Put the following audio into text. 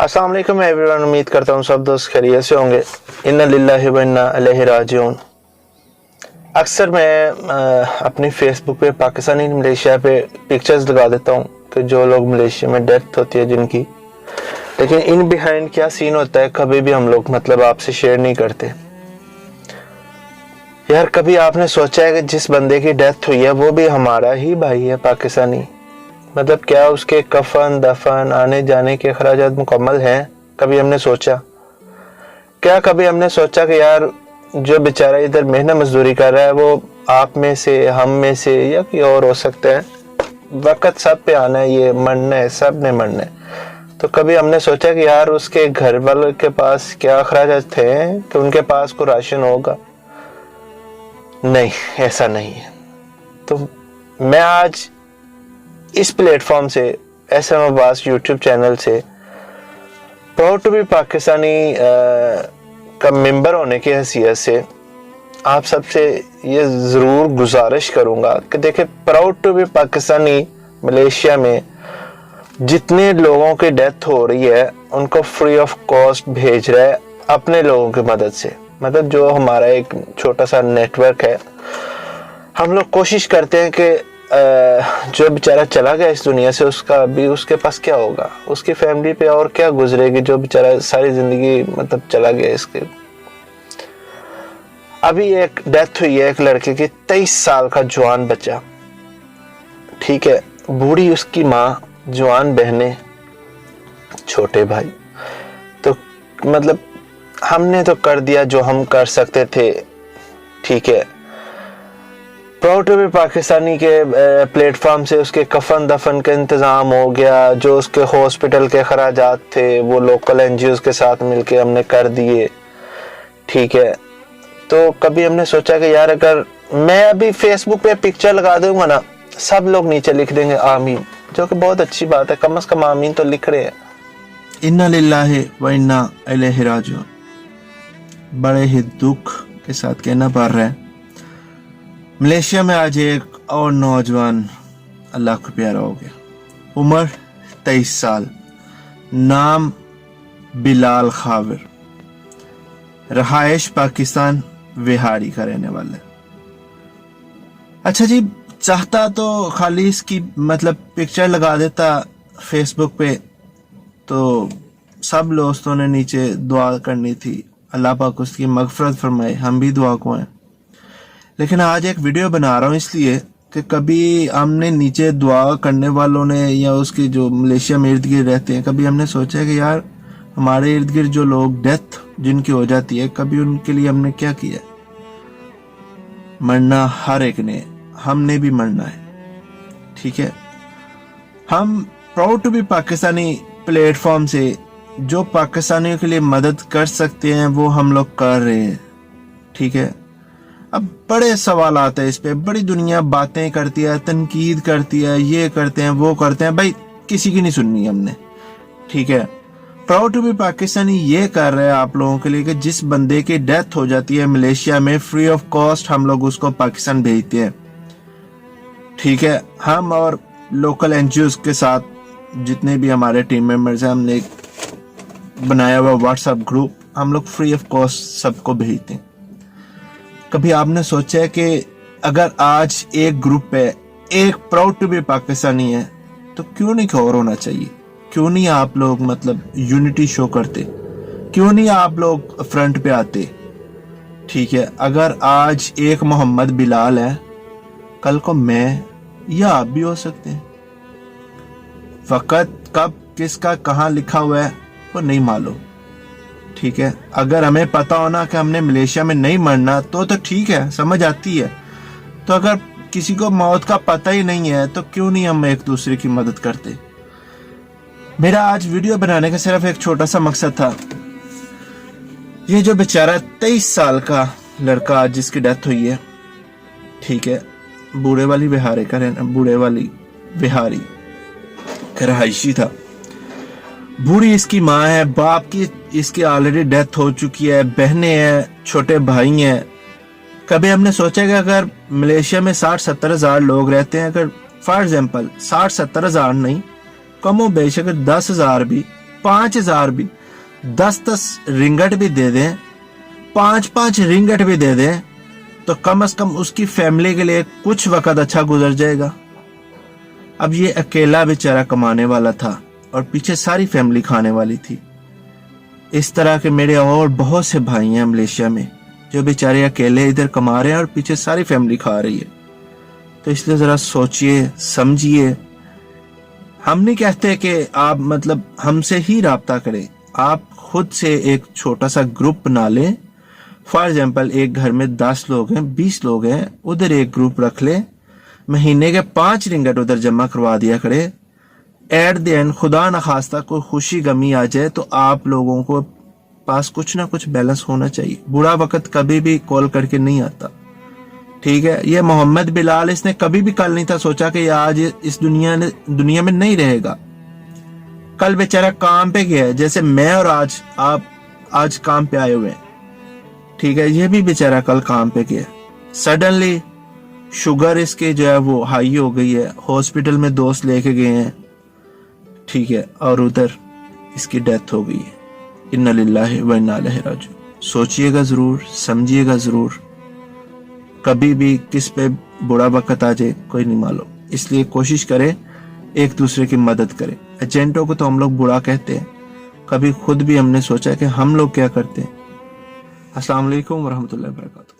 अस्सलाम वालेकुम एवरीवन, उम्मीद करता हूँ सब दोस्त खैरियत से होंगे। इन्ना लिल्लाहि व इन्ना इलैहि राजिऊन। अक्सर मैं अपनी फेसबुक पे पाकिस्तानी मलेशिया पे पिक्चर्स लगा देता हूँ कि जो लोग मलेशिया में डेथ होती है जिनकी, लेकिन इन बिहाइंड क्या सीन होता है कभी भी हम लोग आपसे शेयर नहीं करते। यार कभी आपने सोचा है कि जिस बंदे की डेथ हुई है वो भी हमारा ही भाई है पाकिस्तानी? क्या उसके कफन दफन आने जाने के अखराजात मुकम्मल हैं? कभी हमने सोचा? क्या कभी हमने सोचा कि यार जो बेचारा इधर मेहनत मजदूरी कर रहा है वो आप में से, हम में से या कोई और हो सकते हैं। वक्त सब पे आना है, ये मरना है, सब ने मरना है। तो कभी हमने सोचा कि यार उसके घर वालों के पास क्या अखराजात थे कि उनके पास कोई राशन होगा? नहीं, ऐसा नहीं है। तो मैं आज इस प्लेटफॉर्म से, SM अब्बास यूट्यूब चैनल से प्राउड टू बी पाकिस्तानी का मेंबर होने की हैसियत से आप सबसे ये ज़रूर गुजारिश करूँगा कि देखिए, proud to be Pakistani Malaysia में जितने लोगों की डेथ हो रही है उनको फ्री ऑफ कॉस्ट भेज रहा है अपने लोगों की मदद से। जो हमारा एक छोटा सा नेटवर्क है, हम लोग कोशिश करते हैं कि जो बेचारा चला गया इस दुनिया से उसका भी, उसके पास क्या होगा, उसकी फैमिली पे और क्या गुजरेगी जो बेचारा सारी जिंदगी चला गया इसके। अभी एक डेथ हुई है एक लड़के की, 23 साल का जवान बच्चा, ठीक है, बूढ़ी उसकी माँ, जवान बहनें, छोटे भाई। तो हमने तो कर दिया जो हम कर सकते थे, ठीक है। प्राउड टू बी पाकिस्तानी के प्लेटफॉर्म से उसके कफन दफन का इंतज़ाम हो गया, जो उसके हॉस्पिटल के खर्चात थे वो लोकल NGOs के साथ मिलके हमने कर दिए, ठीक है। तो कभी हमने सोचा कि यार अगर मैं अभी फेसबुक पे पिक्चर लगा दूंगा ना, सब लोग नीचे लिख देंगे आमीन, जो कि बहुत अच्छी बात है, कम से कम आमीन तो लिख रहे हैं। इन्ना लिल्लाहि व इन्ना इलैहि राजिऊन। बड़े ही दुख के साथ कहना पड़ रहा है, मलेशिया में आज एक और नौजवान अल्लाह को प्यारा हो गया। उम्र 23 साल, नाम बिलाल खाविर, रहायश पाकिस्तान विहारी का रहने वाला है। अच्छा जी, चाहता तो खाली इसकी पिक्चर लगा देता फेसबुक पे, तो सब दोस्तों ने नीचे दुआ करनी थी, अल्लाह पाक उसकी मगफरत फरमाए, हम भी दुआ को हैं। लेकिन आज एक वीडियो बना रहा हूँ इसलिए कि कभी हमने नीचे दुआ करने वालों ने या उसके जो मलेशिया में इर्द गिर्द रहते हैं, कभी हमने सोचा है कि यार हमारे इर्द गिर्द जो लोग डेथ जिनकी हो जाती है, कभी उनके लिए हमने क्या किया? मरना हर एक ने, हमने भी मरना है, ठीक है। हम proud to be Pakistani platform से जो पाकिस्तानियों के लिए मदद कर सकते हैं वो हम लोग कर रहे हैं, ठीक है। अब बड़े सवाल आते हैं इस पे, बड़ी दुनिया बातें करती है, तनकीद करती है, ये करते हैं वो करते हैं, भाई किसी की नहीं सुननी हमने, ठीक है। प्राउड टू बी पाकिस्तानी ये कर रहे हैं आप लोगों के लिए कि जिस बंदे की डेथ हो जाती है मलेशिया में, फ्री ऑफ कॉस्ट हम लोग उसको पाकिस्तान भेजते हैं, ठीक है। हम और लोकल NGOs के साथ जितने भी हमारे टीम मेंबर्स हैं, हमने एक बनाया हुआ व्हाट्सएप ग्रुप, हम लोग फ्री ऑफ कॉस्ट सबको भेजते हैं। कभी आपने सोचा है कि अगर आज एक ग्रुप पे एक प्राउड टू बी पाकिस्तानी है तो क्यों नहीं और होना चाहिए? क्यों नहीं आप लोग यूनिटी शो करते? क्यों नहीं आप लोग फ्रंट पे आते? ठीक है, अगर आज एक मोहम्मद बिलाल है, कल को मैं या आप भी हो सकते हैं। वक़्त कब किसका कहाँ लिखा हुआ है वो नहीं मालूम, ठीक है। अगर हमें पता होना कि हमने मलेशिया में नहीं मरना तो ठीक है, समझ आती है। तो अगर किसी को मौत का पता ही नहीं है तो क्यों नहीं हम एक दूसरे की मदद करते? मेरा आज वीडियो बनाने का सिर्फ एक छोटा सा मकसद था, ये जो बेचारा 23 साल का लड़का आज जिसकी डेथ हुई है, ठीक है, बूढ़े वाली विहारी का रहना, बूढ़े वाली विहारी का रहायशी था। बूढ़ी इसकी माँ है, बाप की इसकी ऑलरेडी डेथ हो चुकी है, बहनें हैं, छोटे भाई हैं। कभी हमने सोचा कि अगर मलेशिया में 60-70 हज़ार लोग रहते हैं, अगर फॉर एग्जांपल 60-70 हज़ार नहीं, कमो बेश अगर 10,000 भी 5,000 भी 10-10 रिंगट भी दे दें, 5-5 रिंगट भी दे दें, तो कम से कम उसकी फैमिली के लिए कुछ वक्त अच्छा गुजर जाएगा। अब ये अकेला बेचारा कमाने वाला था और पीछे सारी फैमिली खाने वाली थी। इस तरह के मेरे और बहुत से भाई हैं मलेशिया में जो बेचारे अकेले इधर कमा रहे हैं और पीछे सारी फैमिली खा रही है। तो इसलिए जरा सोचिए, समझिए। हम नहीं कहते कि आप मतलब हमसे ही राब्ता करें, आप खुद से एक छोटा सा ग्रुप बना लें। फॉर एग्जाम्पल, एक घर में 10 लोग हैं, 20 लोग हैं, उधर एक ग्रुप रख ले, महीने के 5 रिंगट उधर जमा करवा दिया करे। एट द एंड खुदा न खास्ता कोई खुशी गमी आ जाए तो आप लोगों को पास कुछ ना कुछ बैलेंस होना चाहिए। बुरा वक्त कभी भी कॉल करके नहीं आता, ठीक है। ये मोहम्मद बिलाल, इसने कभी भी कल नहीं था सोचा कि आज इस दुनिया में नहीं रहेगा। कल बेचारा काम पे गया है, जैसे मैं और आप आज काम पे आए हुए हैं, ठीक है। ये भी बेचारा कल काम पे गया, सडनली शुगर इसके जो है वो हाई हो गई है, हॉस्पिटल में दोस्त लेके गए हैं, ठीक है, और उधर इसकी डेथ हो गई है। इन्ना लिल्लाहि व इन्ना इलैहि राजिऊन। सोचिएगा जरूर, समझिएगा जरूर। कभी भी किस पे बुरा वक्त आ जाए कोई नहीं मालूम, इसलिए कोशिश करें एक दूसरे की मदद करें। एजेंटों को तो हम लोग बुरा कहते हैं, कभी खुद भी हमने सोचा कि हम लोग क्या करते हैं। अस्सलाम वालेकुम व रहमतुल्लाहि व बरकातहू।